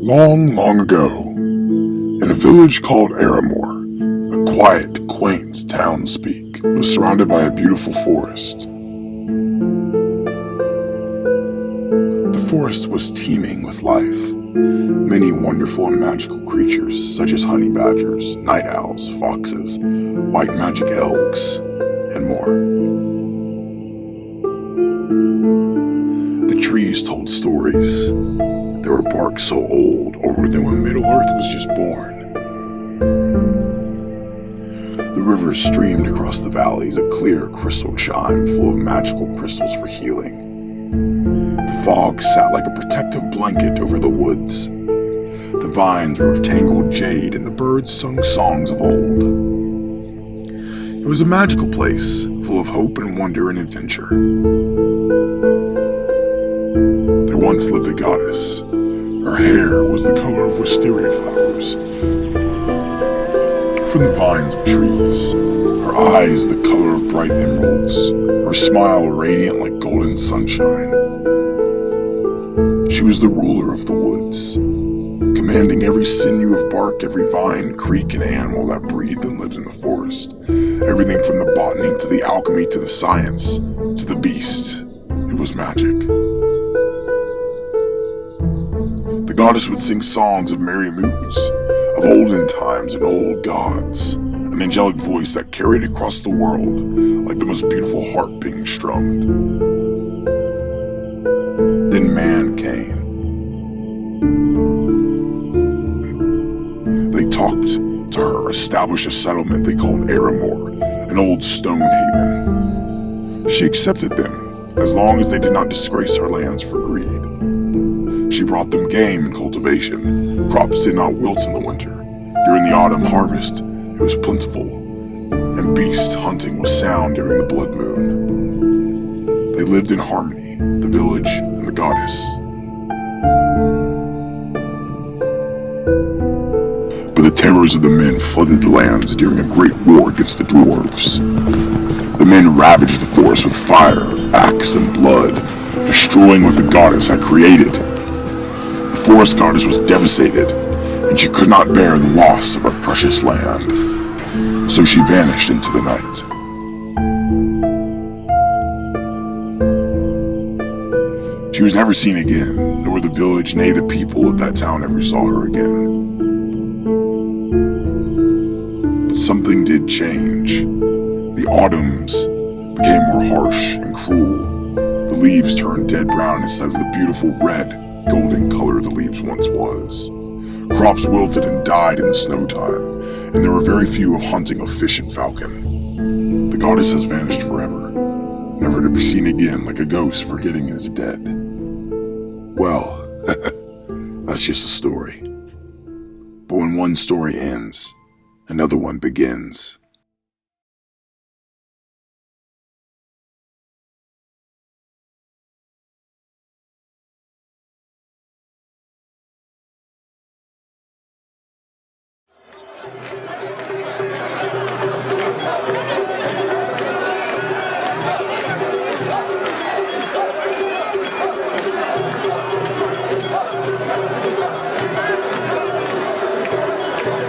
Long, long ago, in a village called Aramor, a quiet, quaint townspeak was surrounded by a beautiful forest. The forest was teeming with life. Many wonderful and magical creatures, such as honey badgers, night owls, foxes, white magic elves, and more. The trees told stories. They were bark so old, older than when Middle-earth was just born. The rivers streamed across the valleys, a clear crystal chime full of magical crystals for healing. The fog sat like a protective blanket over the woods. The vines were of tangled jade, and the birds sung songs of old. It was a magical place, full of hope and wonder and adventure. There once lived a goddess. Her hair was the color of wisteria flowers from the vines of trees, her eyes the color of bright emeralds, her smile radiant like golden sunshine. She was the ruler of the woods, commanding every sinew of bark, every vine, creek, and animal that breathed and lived in the forest. Everything from the botany to the alchemy to the science to the beast. It was magic. The goddess would sing songs of merry moods, of olden times and old gods, an angelic voice that carried across the world like the most beautiful harp being strummed. Then man came. They talked to her, established a settlement they called Aramor, an old stone haven. She accepted them, as long as they did not disgrace her lands for greed. She brought them game and cultivation. Crops did not wilt in the winter. During the autumn harvest, it was plentiful, and beast hunting was sound during the blood moon. They lived in harmony, the village and the goddess. But the terrors of the men flooded the lands during a great war against the dwarves. The men ravaged the forest with fire, axe, and blood, destroying what the goddess had created. The forest goddess was devastated, and she could not bear the loss of her precious land. So she vanished into the night. She was never seen again, nor the village, nay the people of that town ever saw her again. But something did change. The autumns became more harsh and cruel. The leaves turned dead brown instead of the beautiful red, golden color the leaves once was. Crops wilted and died in the snow time, and there were very few of hunting of fish and falcon. The goddess has vanished forever, never to be seen again like a ghost forgetting his dead. Well, that's just a story. But when one story ends, another one begins.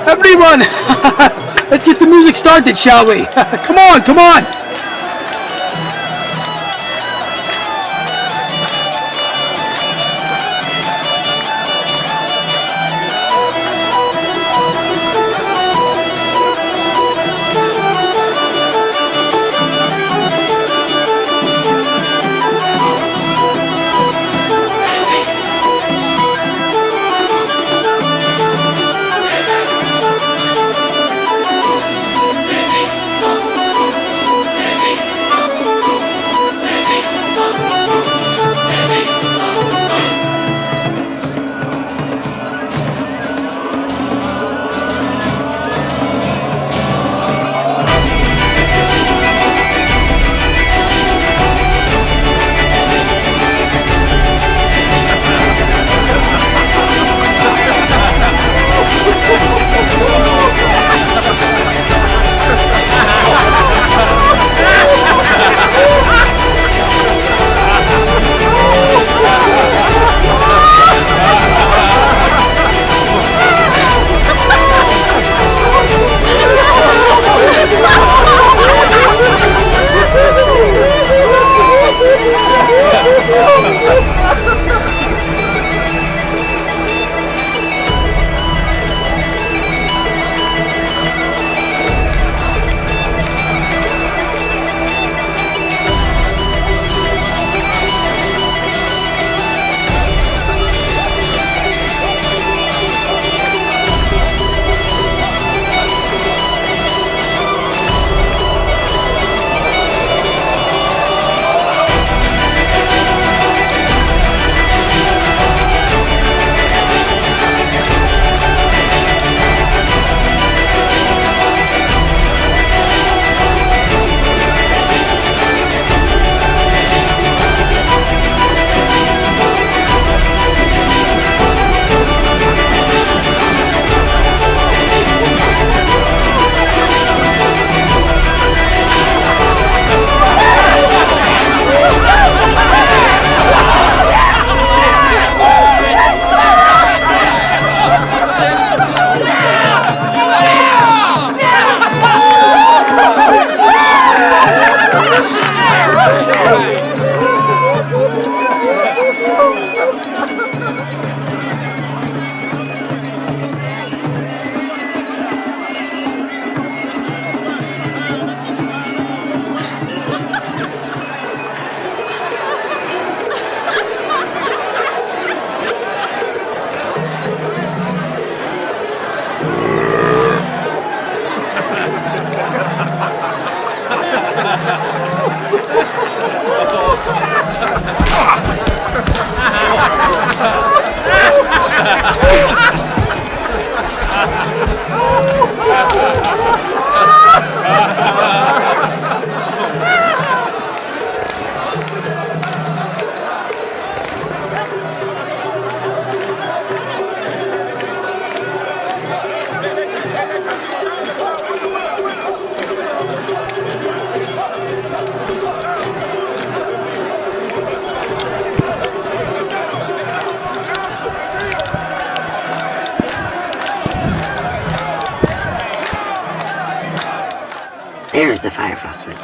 Everyone! Let's get the music started, shall we? Come on, come on! There's the fire frost ring.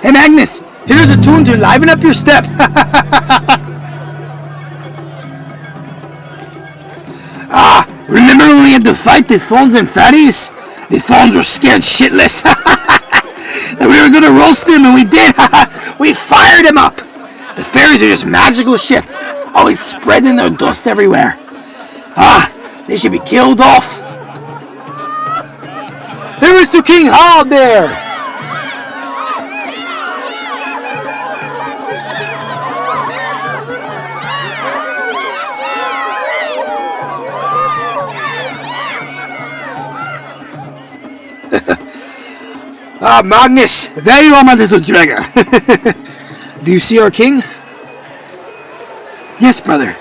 Hey Magnus, here's a tune to liven up your step. Remember when we had to fight the Thorns and Fatties? The Thorns were scared shitless. That we were gonna roast them, and we did. We fired them up. The fairies are just magical shits, always spreading their dust everywhere. They should be killed off. There is to King Harlar there! Magnus! There you are, my little dragger! Do you see our king? Yes, brother.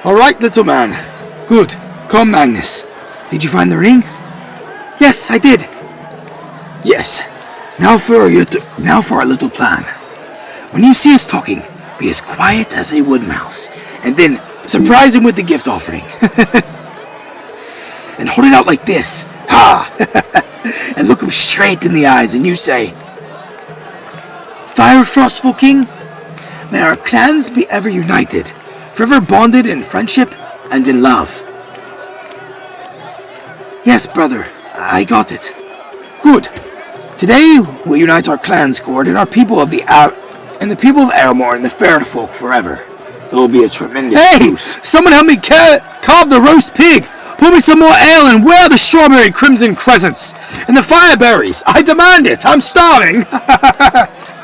Alright, little man. Good. Come, Magnus. Did you find the ring? Yes, I did. Yes. Now for our little plan. When you see us talking, be as quiet as a wood mouse, and then surprise him with the gift offering. And hold it out like this. And look him straight in the eyes, and you say, Fire Frostful King, may our clans be ever united, forever bonded in friendship and in love. Yes, brother, I got it. Good. Today we'll unite our clans, Cord, and our people of the people of Aramor and the fair folk forever. There will be a tremendous boost. Someone help me carve the roast pig. Pour me some more ale, and where are the strawberry crimson crescents and the fire berries? I demand it. I'm starving.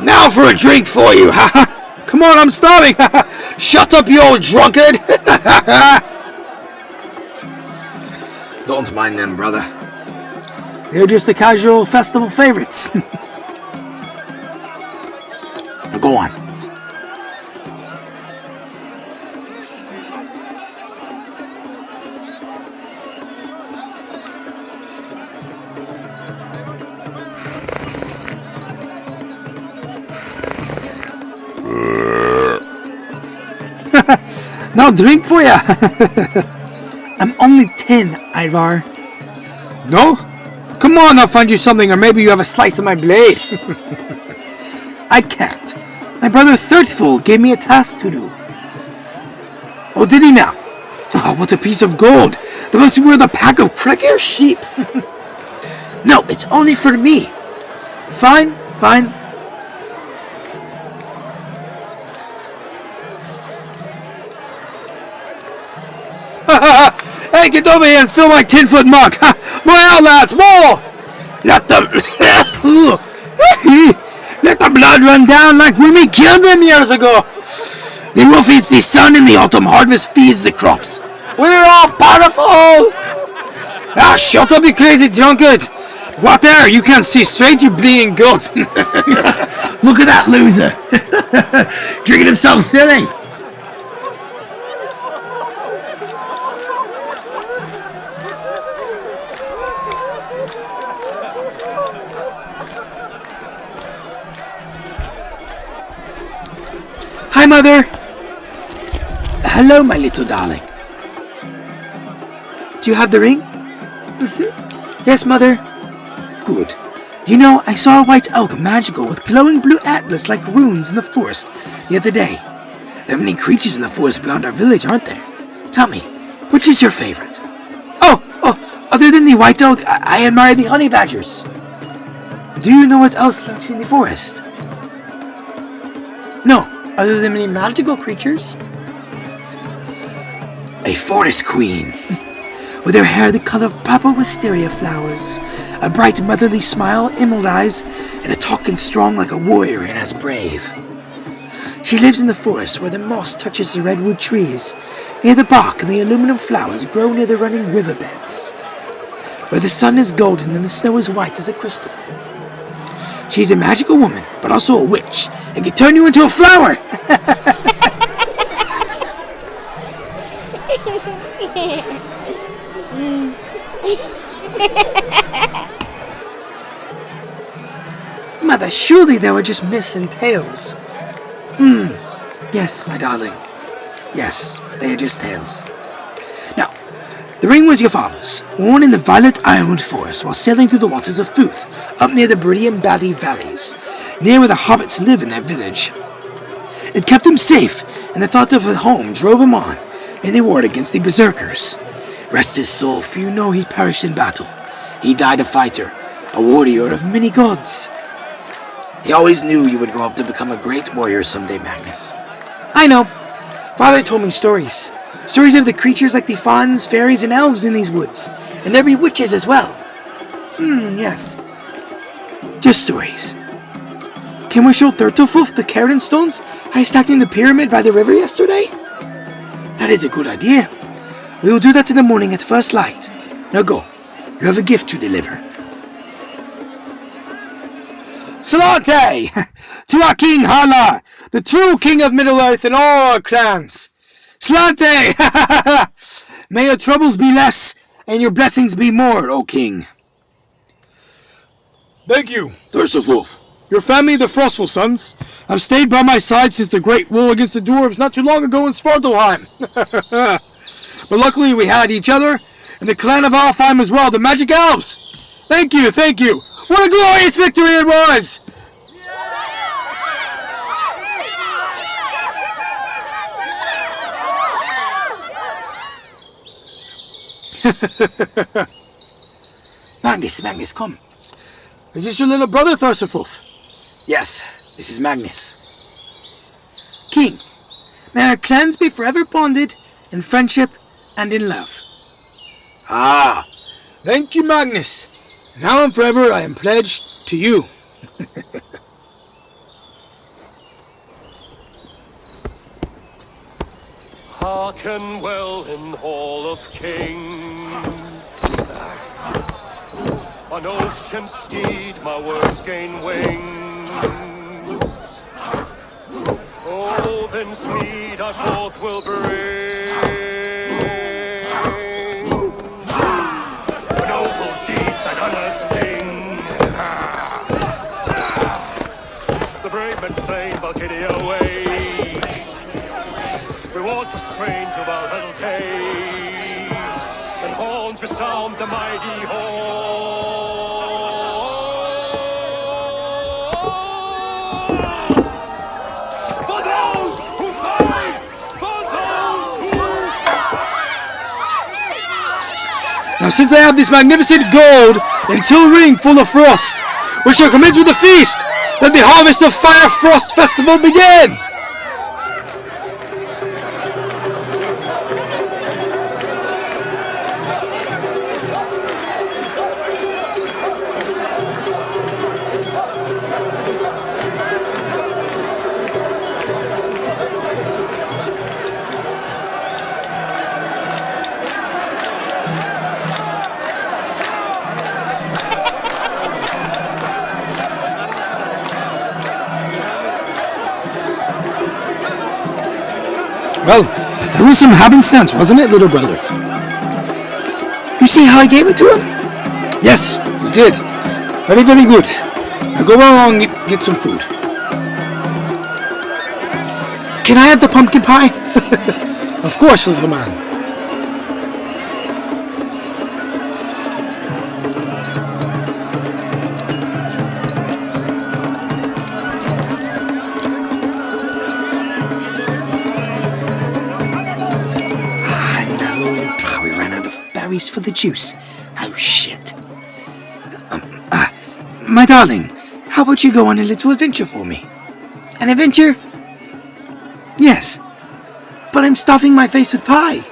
Now for a drink for you. Come on, I'm starving. Shut up, you old drunkard. Don't mind them, brother. They're just the casual festival favorites. Now go on. Now drink for ya. I'm only 10, Ivar. No? Come on, I'll find you something, or maybe you have a slice of my blade. I can't. My brother Plentiful gave me a task to do. Oh, did he now? Oh, what a piece of gold. That must be worth a pack of cracker sheep. No, it's only for me. Fine. Hey, get over here and fill my 10-foot mug. More out, lads, more! Let the blood run down like when we killed them years ago. The wolf eats the sun and the autumn harvest feeds the crops. We're all powerful! Shut up, you crazy drunkard! What there? You can't see straight, you bleeding goat. Look at that loser. Drinking himself silly. Hi, Mother. Hello, my little darling. Do you have the ring? Mm-hmm. Yes, Mother. Good. You know, I saw a white elk magical with glowing blue atlas like runes in the forest the other day. There are many creatures in the forest beyond our village, aren't there? Tell me, which is your favorite? Oh, other than the white elk, I admire the honey badgers. Do you know what else lurks in the forest? No. Other than many magical creatures? A forest queen, with her hair the color of purple wisteria flowers, a bright motherly smile, emerald eyes, and a talking strong like a warrior and as brave. She lives in the forest where the moss touches the redwood trees, near the bark and the aluminum flowers grow near the running riverbeds, where the sun is golden and the snow is white as a crystal. She's a magical woman, but also a witch, and can turn you into a flower. Mother, surely they were just myths and tales. Yes, my darling. Yes, they are just tales. Now, the ring was your father's, worn in the violet ironwood forest while sailing through the waters of Futh, up near the Beridian Valley valleys, near where the hobbits live in their village. It kept him safe, and the thought of a home drove him on, and they warred against the berserkers. Rest his soul, for you know he perished in battle. He died a fighter, a warrior of many gods. He always knew you would grow up to become a great warrior someday, Magnus. I know. Father told me stories. Stories of the creatures like the fauns, fairies, and elves in these woods. And there be witches as well. Yes. Just stories. Can we show Turtlefoof the Cairn stones I stacked in the pyramid by the river yesterday? That is a good idea. We will do that in the morning at first light. Now go. You have a gift to deliver. Salute to our King Harlar, the true King of Middle-earth and all our clans. Salute! May your troubles be less and your blessings be more, O King. Thank you. Turtlefoof. Your family, the Frostfire sons, have stayed by my side since the great war against the dwarves not too long ago in Svartalheim. But luckily we had each other, and the clan of Alfheim as well, the magic elves. Thank you, thank you. What a glorious victory it was! Magnus, come. Is this your little brother, Turtlefoof? Yes, this is Magnus. King, may our clans be forever bonded in friendship and in love. Ah, thank you, Magnus. Now and forever I am pledged to you. Hearken well in Hall of Kings. On ocean steed my words gain wings. Oh, then speed I forth will bring. For noble deeds that honor sing. The brave men slain, Valkyria waits. Rewards are strange of our little takes. And horns resound the mighty horn. For those who fight! For those who... Now since I have this magnificent gold and till ring full of frost, we shall commence with the feast. Let the harvest of Frost Festival begin! Well, that was some happenstance, wasn't it, little brother? You see how I gave it to him? Yes, you did. Very, very good. Now go along and get some food. Can I have the pumpkin pie? Of course, little man. We ran out of berries for the juice. Oh, shit. My darling, how about you go on a little adventure for me? An adventure? Yes. But I'm stuffing my face with pie.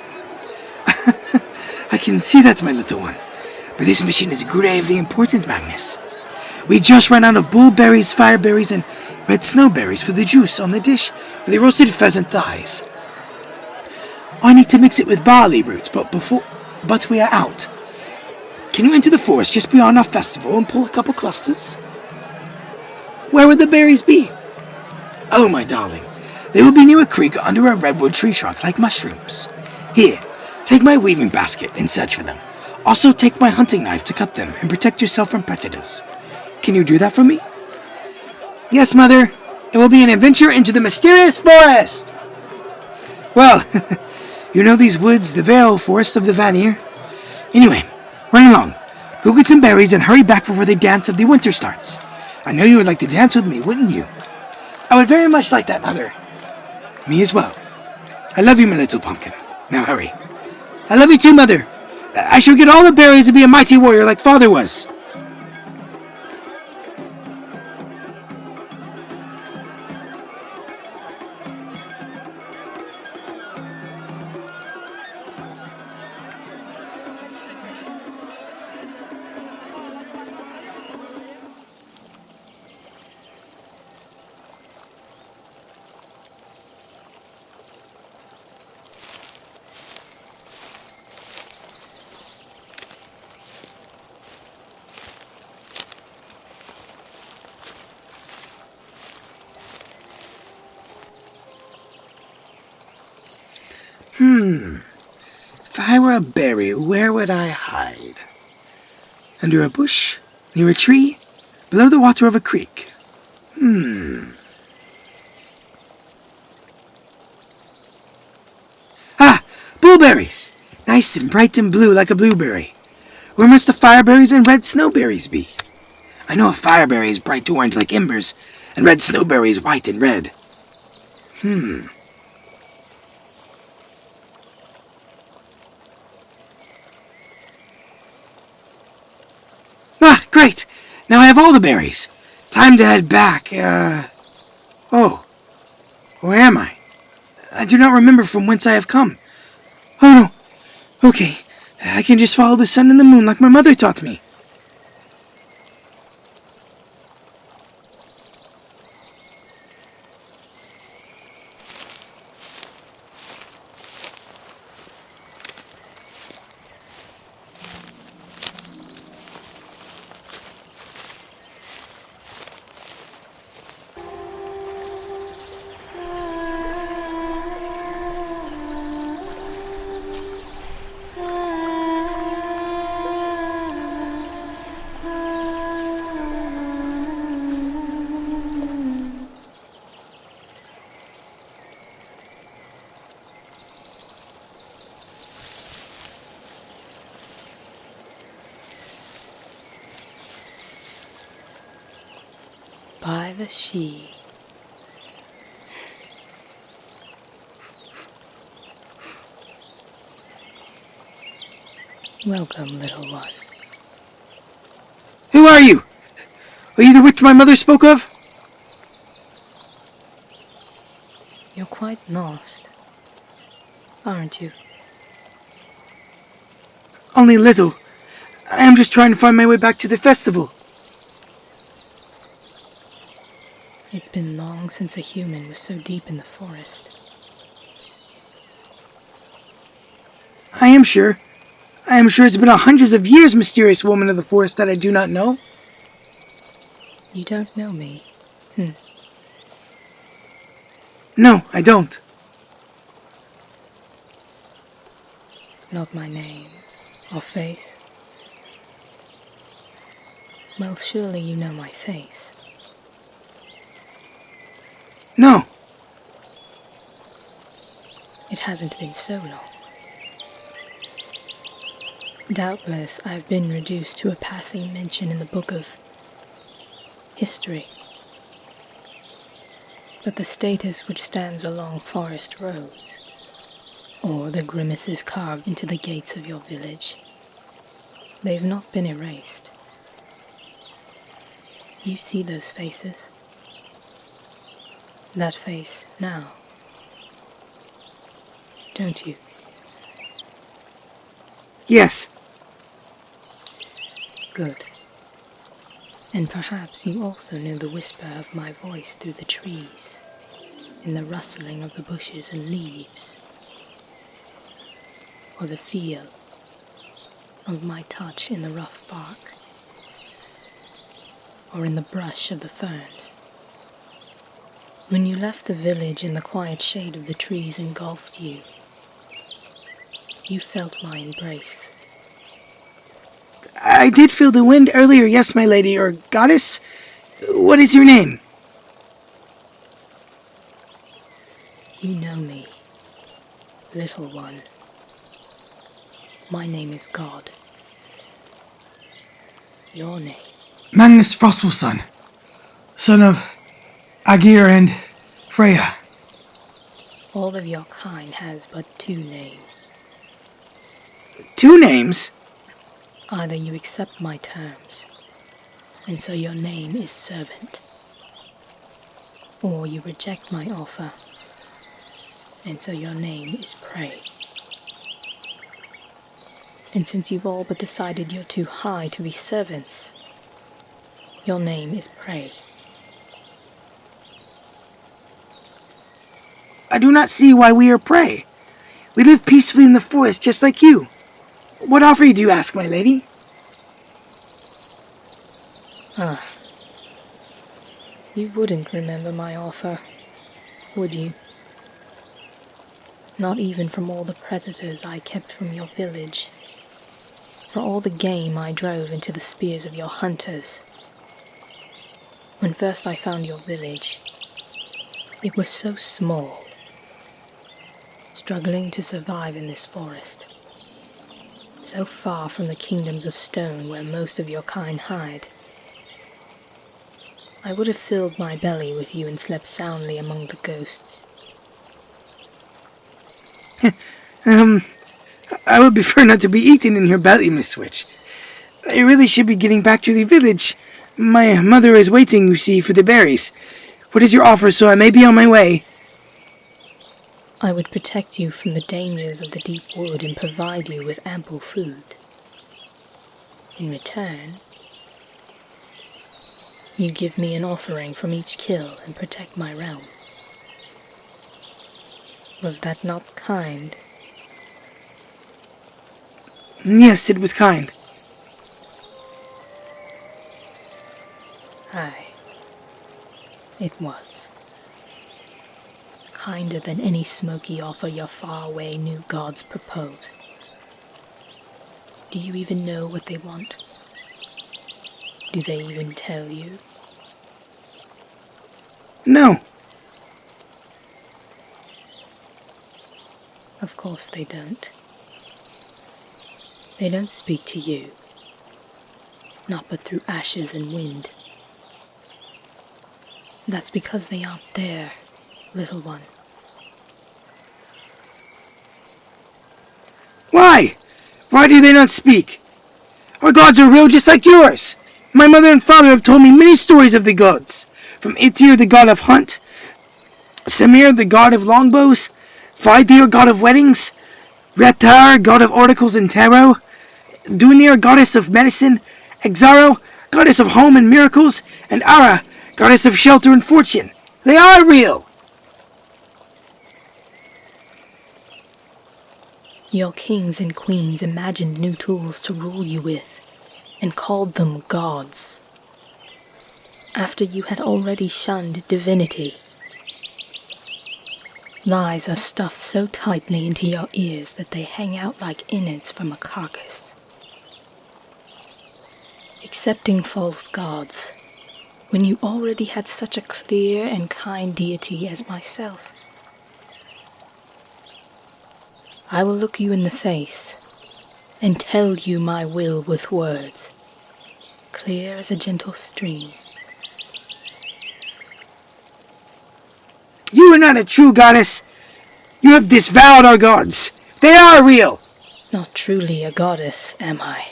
I can see that, my little one. But this mission is gravely important, Magnus. We just ran out of bullberries, fireberries, and red snowberries for the juice on the dish for the roasted pheasant thighs. I need to mix it with barley roots, but we are out. Can you enter the forest just beyond our festival and pull a couple clusters? Where would the berries be? Oh, my darling, they will be near a creek under a redwood tree trunk like mushrooms. Here, take my weaving basket and search for them. Also take my hunting knife to cut them and protect yourself from predators. Can you do that for me? Yes, Mother. It will be an adventure into the mysterious forest. Well, you know these woods, the Vale Forest of the Vanir. Anyway, run along. Go get some berries and hurry back before the dance of the winter starts. I know you would like to dance with me, wouldn't you? I would very much like that, Mother. Me as well. I love you, my little pumpkin. Now hurry. I love you too, Mother. I shall get all the berries and be a mighty warrior like Father was. If I were a berry, where would I hide? Under a bush? Near a tree? Below the water of a creek? Ah! Blueberries! Nice and bright and blue like a blueberry. Where must the fireberries and red snowberries be? I know a fireberry is bright orange like embers, and red snowberry is white and red. Ah, great! Now I have all the berries. Time to head back. Oh. Where am I? I do not remember from whence I have come. Oh no. Okay. I can just follow the sun and the moon like my mother taught me. By the she. Welcome, little one. Who are you? Are you the witch my mother spoke of? You're quite lost, aren't you? Only little. I am just trying to find my way back to the festival. It's been long since a human was so deep in the forest. I am sure. I am sure it's been hundreds of years, mysterious woman of the forest that I do not know. You don't know me? No, I don't. Not my name or face? Well, surely you know my face. No. It hasn't been so long. Doubtless I've been reduced to a passing mention in the book of history. But the status which stands along forest roads, or the grimaces carved into the gates of your village, they've not been erased. You see those faces? That face now, don't you? Yes. Good. And perhaps you also know the whisper of my voice through the trees, in the rustling of the bushes and leaves, or the feel of my touch in the rough bark, or in the brush of the ferns. When you left the village and the quiet shade of the trees engulfed you, you felt my embrace. I did feel the wind earlier, yes, my lady, or goddess. What is your name? You know me, little one. My name is God. Your name? Magnus Frostful son of Agir and Freya. All of your kind has but 2 names. 2 names? Either you accept my terms, and so your name is servant, or you reject my offer, and so your name is prey. And since you've all but decided you're too high to be servants, your name is prey. I do not see why we are prey. We live peacefully in the forest just like you. What offer do you ask, my lady? You wouldn't remember my offer, would you? Not even from all the predators I kept from your village, for all the game I drove into the spears of your hunters. When first I found your village, it was so small, struggling to survive in this forest, so far from the kingdoms of stone where most of your kind hide. I would have filled my belly with you and slept soundly among the ghosts. I would prefer not to be eaten in your belly, Miss Witch. I really should be getting back to the village. My mother is waiting, you see, for the berries. What is your offer so I may be on my way? I would protect you from the dangers of the deep wood and provide you with ample food. In return, you give me an offering from each kill and protect my realm. Was that not kind? Yes, it was kind. Aye, it was. Kinder than any smoky offer your faraway new gods propose. Do you even know what they want? Do they even tell you? No. Of course they don't. They don't speak to you, not but through ashes and wind. That's because they aren't there, little one. Why? Why do they not speak? Our gods are real just like yours. My mother and father have told me many stories of the gods. From Itir, the god of hunt, Samir, the god of longbows, Vidir, god of weddings, Retar, god of oracles and tarot, Dunir, goddess of medicine, Exaro, goddess of home and miracles, and Ara, goddess of shelter and fortune. They are real! Your kings and queens imagined new tools to rule you with, and called them gods, after you had already shunned divinity. Lies are stuffed so tightly into your ears that they hang out like innards from a carcass. Accepting false gods, when you already had such a clear and kind deity as myself. I will look you in the face and tell you my will with words, clear as a gentle stream. You are not a true goddess. You have disavowed our gods. They are real. Not truly a goddess, am I?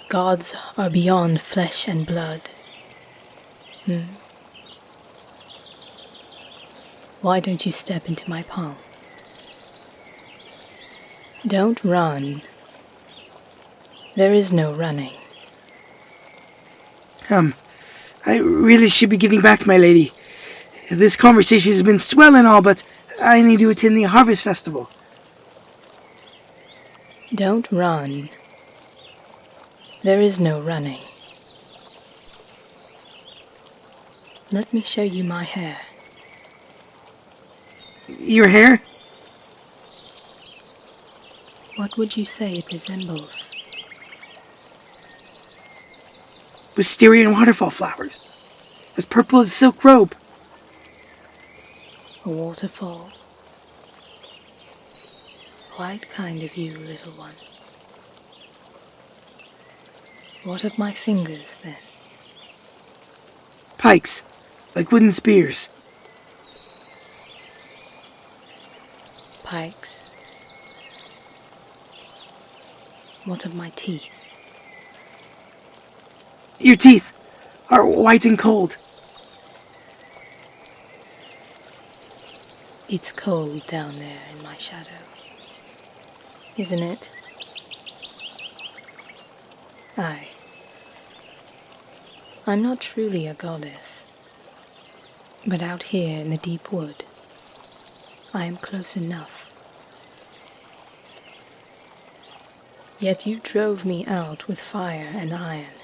Gods are beyond flesh and blood. Why don't you step into my palm? Don't run. There is no running. I really should be getting back, my lady. This conversation has been swell and all, but I need to attend the Harvest Festival. Don't run. There is no running. Let me show you my hair. Your hair? What would you say it resembles? Wisteria and waterfall flowers. As purple as a silk robe. A waterfall? Quite kind of you, little one. What of my fingers, then? Pikes, like wooden spears. Pikes? What of my teeth? Your teeth are white and cold. It's cold down there in my shadow, isn't it? Aye. I'm not truly a goddess, but out here in the deep wood, I am close enough. Yet you drove me out with fire and iron.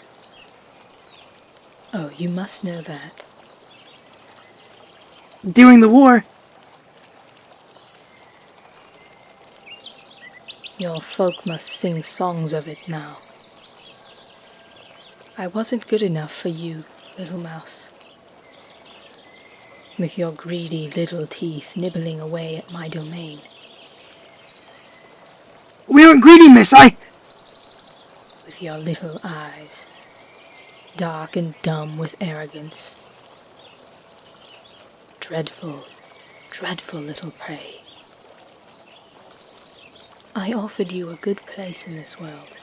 Oh, you must know that. During the war, your folk must sing songs of it now. I wasn't good enough for you, little mouse. With your greedy little teeth nibbling away at my domain. we aren't greedy, miss. With your little eyes, dark and dumb with arrogance. Dreadful, dreadful little prey. I offered you a good place in this world.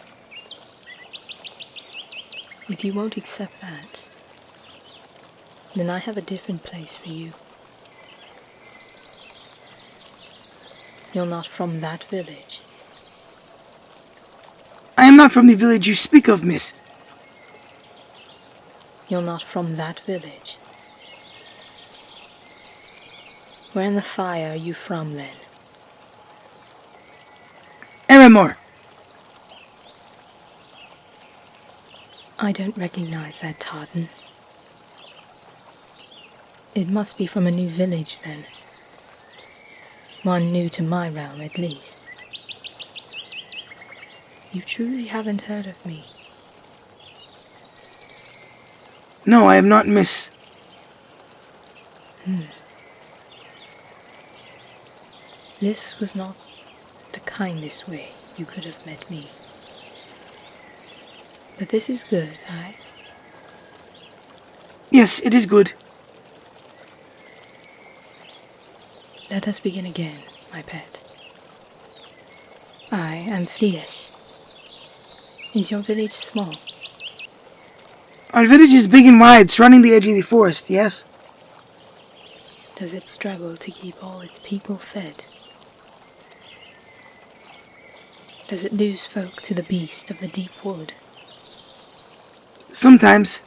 If you won't accept that, then I have a different place for you. You're not from that village. I am not from the village you speak of, miss. You're not from that village. Where in the fire are you from, then? Aramor. I don't recognize that tartan. It must be from a new village, then. One new to my realm, at least. You truly haven't heard of me. No, I have not, miss. This was not the kindest way you could have met me. But this is good, aye? Yes, it is good. Let us begin again, my pet. I am Fliesh. Is your village small? Our village is big and wide, surrounding the edge of the forest, yes? Does it struggle to keep all its people fed? Does it lose folk to the beast of the deep wood? Sometimes.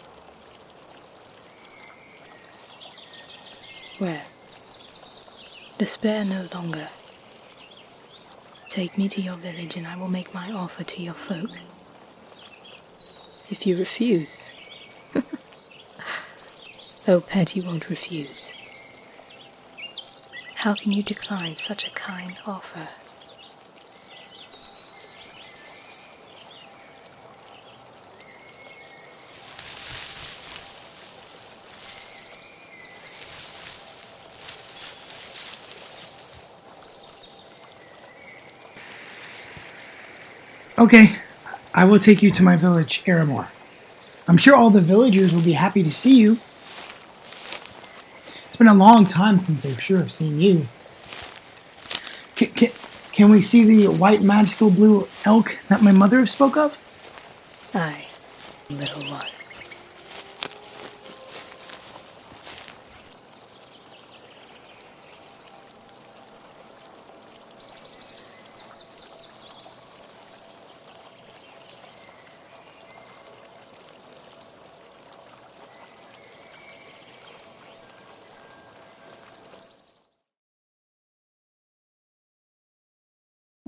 Where? Despair no longer. Take me to your village and I will make my offer to your folk. If you refuse... Oh, pet, you won't refuse. How can you decline such a kind offer? Okay, I will take you to my village, Aramor. I'm sure all the villagers will be happy to see you. It's been a long time since they've sure have seen you. Can we see the white magical blue elk that my mother spoke of? Aye, little one.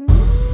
Woo!